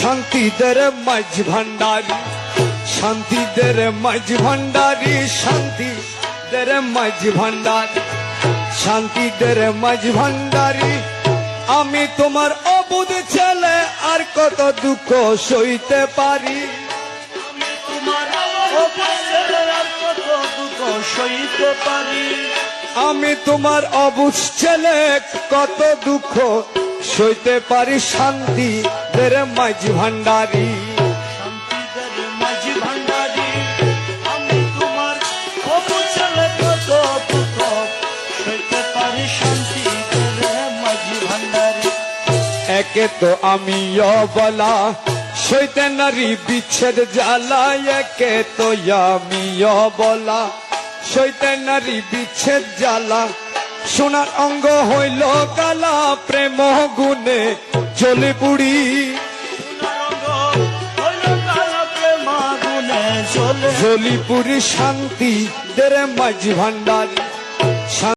শান্তি দের মাঝ ভান্ডারী, শান্তি দের মাঝ ভান্ডারী, শান্তি দের মাঝ ভান্ডারী, শান্তি দের মাঝ ভান্ডারী। আমি তোমার অবুধ ছেলে আর কত দুঃখ সইতে পারি, আমি তোমার অবুঝ ছেলে আর কত দুঃখ সইতে পারি, আমি তোমার অবুঝ ছেলে কত দুঃখ সইতে পারি। শান্তি দের মাঝ ভান্ডারী, শান্তিদের মাঝি ভান্ডারী। আমি তোমার অবুঝ ছেলে কত দুঃখ সইতে পারি, শান্তিদের মাঝি ভান্ডারী। একে তো আমি অবলা সইতে নারী বিচ্ছেদ জ্বালা, একে তো আমি অবলা সইতে নারী বিচ্ছেদ জ্বালা। সোনার অঙ্গ হইল কালা, প্রেম গুণে জ্বলে পুড়ি, জ্বলি পুরি। শান্তি দের মাঝ ভান্ডারী,